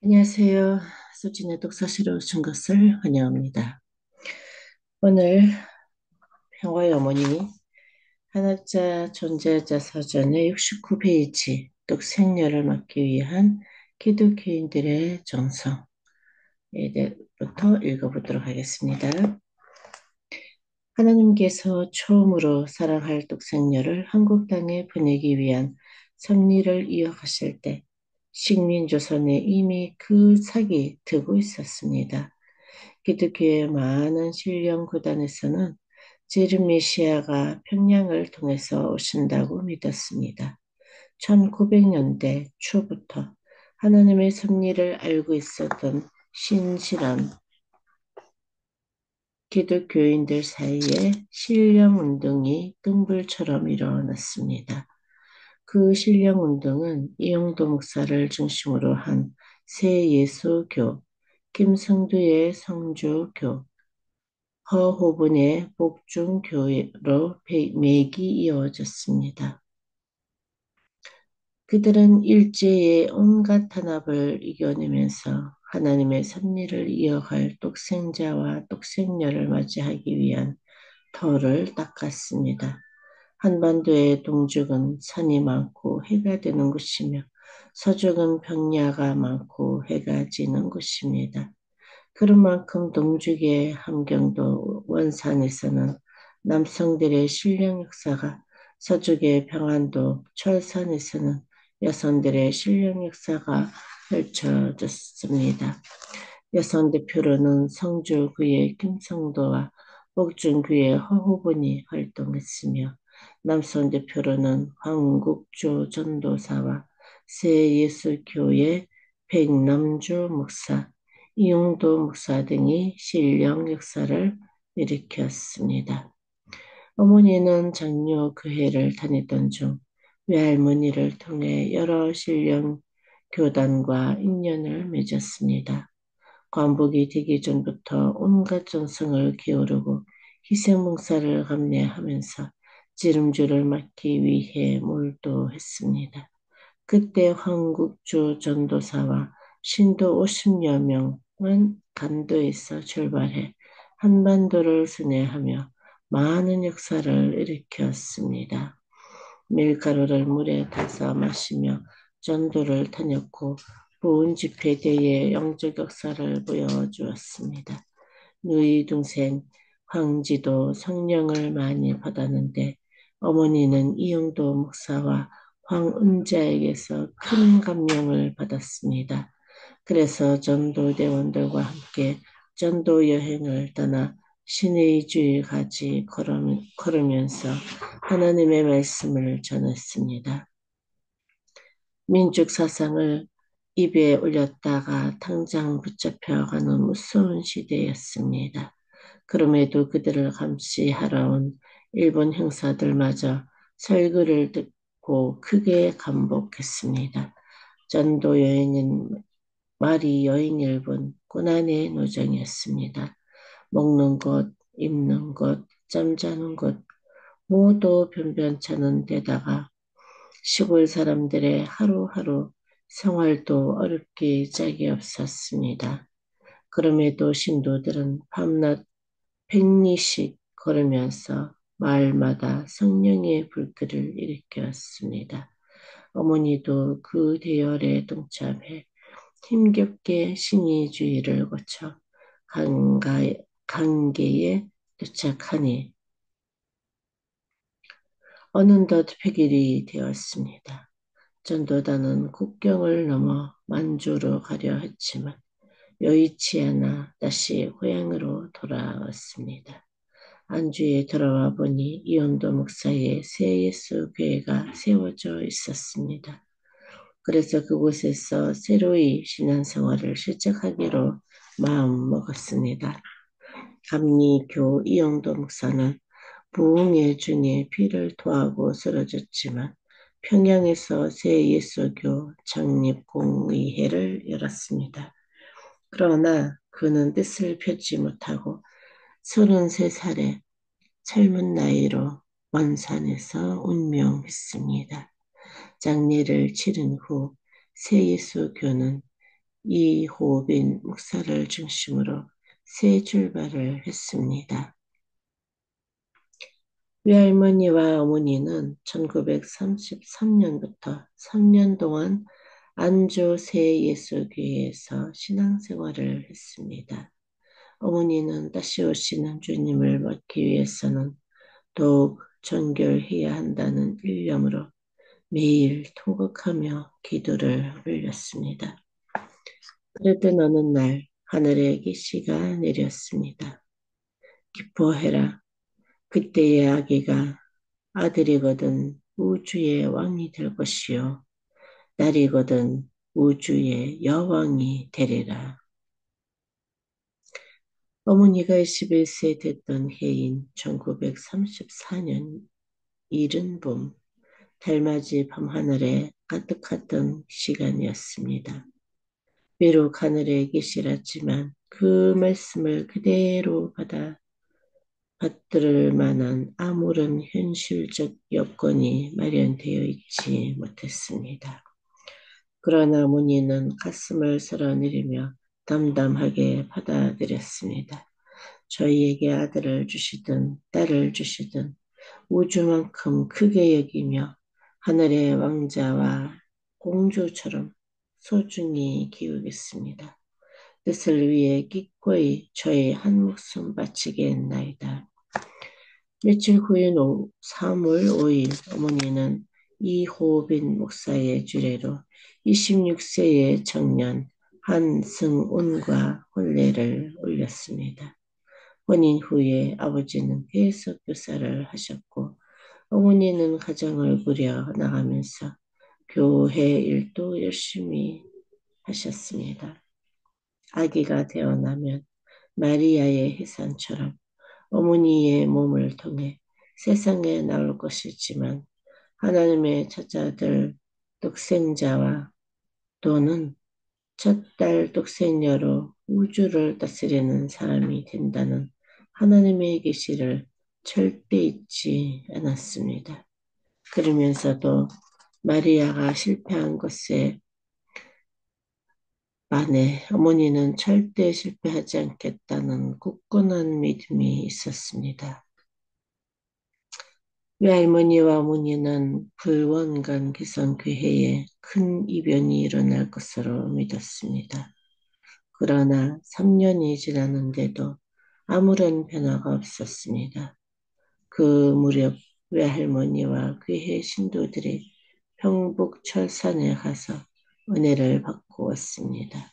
안녕하세요. 수진의 독서실에 오신 것을 환영합니다. 오늘 평화의 어머니 한학자 존재자 사전의 69페이지 독생녀를 막기 위한 기독교인들의 정성에 대해부터 읽어보도록 하겠습니다. 하나님께서 처음으로 사랑할 독생녀를 한국 땅에 보내기 위한 섭리를 이어가실 때 식민조선에 이미 그 sak이 트고 있었습니다. 기독교의 많은 신령 구단에서는 제르메시아가 평양을 통해서 오신다고 믿었습니다. 1900년대 초부터 하나님의 섭리를 알고 있었던 신실한 기독교인들 사이에 신령운동이 등불처럼 일어났습니다. 그 신령운동은 이영도 목사를 중심으로 한 새예수교, 김성두의 성주교, 허호분의 복중교로 맥이 이어졌습니다. 그들은 일제의 온갖 탄압을 이겨내면서 하나님의 섭리를 이어갈 독생자와 독생녀를 맞이하기 위한 터를 닦았습니다. 한반도의 동쪽은 산이 많고 해가 되는 곳이며 서쪽은 평야가 많고 해가 지는 곳입니다. 그런 만큼 동쪽의 함경도 원산에서는 남성들의 신령 역사가, 서쪽의 평안도 철산에서는 여성들의 신령 역사가 펼쳐졌습니다. 여성 대표로는 성주구의 김성도와 복중구의 허호분이 활동했으며, 남성 대표로는 황국조 전도사와 새예수교의 백남주 목사, 이용도 목사 등이 신령 역사를 일으켰습니다. 어머니는 장로 교회를 다니던 중 외할머니를 통해 여러 신령 교단과 인연을 맺었습니다. 관복이 되기 전부터 온갖 정성을 기울이고 희생봉사를 감내하면서 지름줄을 막기 위해 몰두했습니다. 그때 황국주 전도사와 신도 50여 명은 간도에서 출발해 한반도를 순회하며 많은 역사를 일으켰습니다. 밀가루를 물에 타서 마시며 전도를 다녔고 부은 집회대의 영적 역사를 보여주었습니다. 누이 동생 황지도 성령을 많이 받았는데 어머니는 이영도 목사와 황은자에게서 큰 감명을 받았습니다. 그래서 전도대원들과 함께 전도 여행을 떠나 신의 주일까지 걸으면서 하나님의 말씀을 전했습니다. 민족 사상을 입에 올렸다가 당장 붙잡혀가는 무서운 시대였습니다. 그럼에도 그들을 감시하러 온 일본 형사들마저 설교를 듣고 크게 감복했습니다. 전도 여행은 말이 여행일본 고난의 노정이었습니다. 먹는 것, 입는 것, 잠자는 것 모두 변변찮은 데다가 시골 사람들의 하루하루 생활도 어렵기 짝이 없었습니다. 그럼에도 신도들은 밤낮 100리씩 걸으면서 마을마다 성령의 불길을 일으켰습니다. 어머니도 그 대열에 동참해 힘겹게 신의주의를 거쳐 강계에 도착하니 어느덧 100일이 되었습니다. 전도단은 국경을 넘어 만주로 가려 했지만 여의치 않아 다시 고향으로 돌아왔습니다. 안주에 돌아와 보니 이원도 목사의 새예수 교회가 세워져 있었습니다. 그래서 그곳에서 새로이 신앙생활을 시작하기로 마음먹었습니다. 감리교 이영도 목사는 부흥회 중에 피를 토하고 쓰러졌지만 평양에서 새예수교 창립공의회를 열었습니다. 그러나 그는 뜻을 펴지 못하고 33살에 젊은 나이로 원산에서 운명했습니다. 장례를 치른 후 새예수교는 이호빈 목사를 중심으로 새 출발을 했습니다. 외할머니와 어머니는 1933년부터 3년 동안 안주 새예수교회에서 신앙생활을 했습니다. 어머니는 다시 오시는 주님을 맞기 위해서는 더욱 정결해야 한다는 일념으로 매일 통곡하며 기도를 올렸습니다. 그랬던 어느 날 하늘에 계시가 내렸습니다. 기뻐해라. 그때의 아기가 아들이거든 우주의 왕이 될 것이요 딸이거든 우주의 여왕이 되리라. 어머니가 21세 됐던 해인 1934년 이른 봄 달맞이 밤하늘에 가득했던 시간이었습니다. 비록 하늘에 계시랐지만 그 말씀을 그대로 받들을 만한 아무런 현실적 여건이 마련되어 있지 못했습니다. 그러나 문희는 가슴을 쓸어내리며 담담하게 받아들였습니다. 저희에게 아들을 주시든 딸을 주시든 우주만큼 크게 여기며 하늘의 왕자와 공주처럼 소중히 키우겠습니다. 뜻을 위해 기꺼이 저의 한 목숨 바치겠나이다. 며칠 후인 3월 5일 어머니는 이호빈 목사의 주례로 26세의 청년 한승운과 혼례를 올렸습니다. 혼인 후에 아버지는 계속 교사를 하셨고 어머니는 가정을 꾸려 나가면서 교회 일도 열심히 하셨습니다. 아기가 태어나면 마리아의 해산처럼 어머니의 몸을 통해 세상에 나올 것이지만 하나님의 첫아들 독생자와 또는 첫 딸 독생녀로 우주를 다스리는 사람이 된다는 하나님의 계시를 절대 잊지 않았습니다. 그러면서도 마리아가 실패한 것에 반해 어머니는 절대 실패하지 않겠다는 굳건한 믿음이 있었습니다. 외할머니와 어머니는 불원간 개성교회에 큰 이변이 일어날 것으로 믿었습니다. 그러나 3년이 지났는데도 아무런 변화가 없었습니다. 그 무렵 외할머니와 교회 신도들이 평북 철산에 가서 은혜를 받고 왔습니다.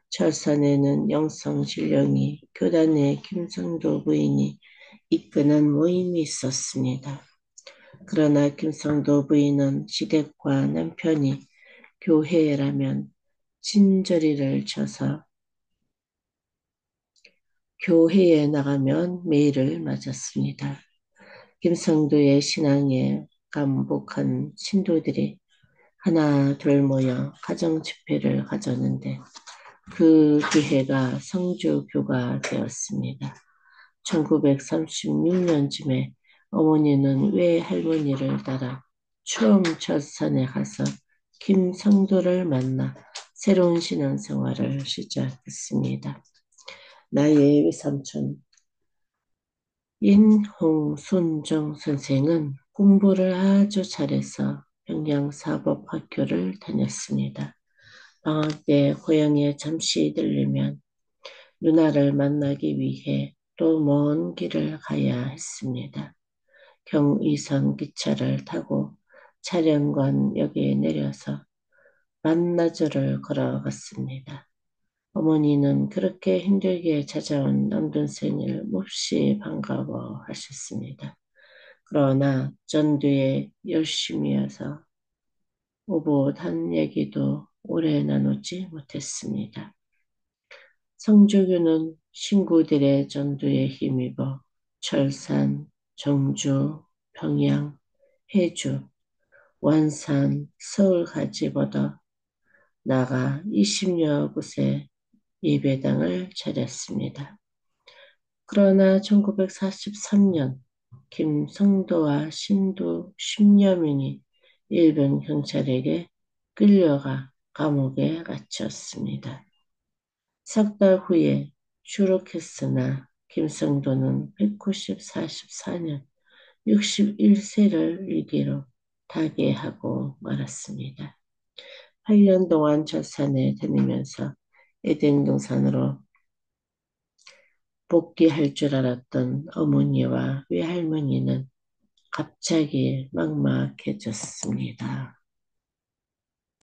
철산에는 영성신령이 교단의 김성도 부인이 이끄는 모임이 있었습니다. 그러나 김성도 부인은 시댁과 남편이 교회라면 진저리를 쳐서 교회에 나가면 매일을 맞았습니다. 김성도의 신앙에 감복한 신도들이 하나 둘 모여 가정 집회를 가졌는데 그 교회가 성주교가 되었습니다. 1936년쯤에 어머니는 외할머니를 따라 처음 철산에 가서 김성도를 만나 새로운 신앙생활을 시작했습니다. 나의 외삼촌 인홍순정 선생은 공부를 아주 잘해서 평양사법학교를 다녔습니다. 방학 때 고향에 잠시 들르면 누나를 만나기 위해 또 먼 길을 가야 했습니다. 경의선 기차를 타고 차량관역에 내려서 만나저를 걸어갔습니다. 어머니는 그렇게 힘들게 찾아온 남동생을 몹시 반가워하셨습니다. 그러나 전두에 열심히여서 오붓한 얘기도 오래 나누지 못했습니다. 성주교는 신구들의 전도에 힘입어 철산, 정주, 평양, 해주, 완산, 서울까지 뻗어 나가 20여 곳에 예배당을 차렸습니다. 그러나 1943년 김성도와 신도 10여 명이 일본 경찰에게 끌려가 감옥에 갇혔습니다. 석 달 후에 추록했으나 김성도는 1944년 61세를 위기로 타계하고 말았습니다. 8년 동안 절산에 다니면서 에덴동산으로 복귀할 줄 알았던 어머니와 외할머니는 갑자기 막막해졌습니다.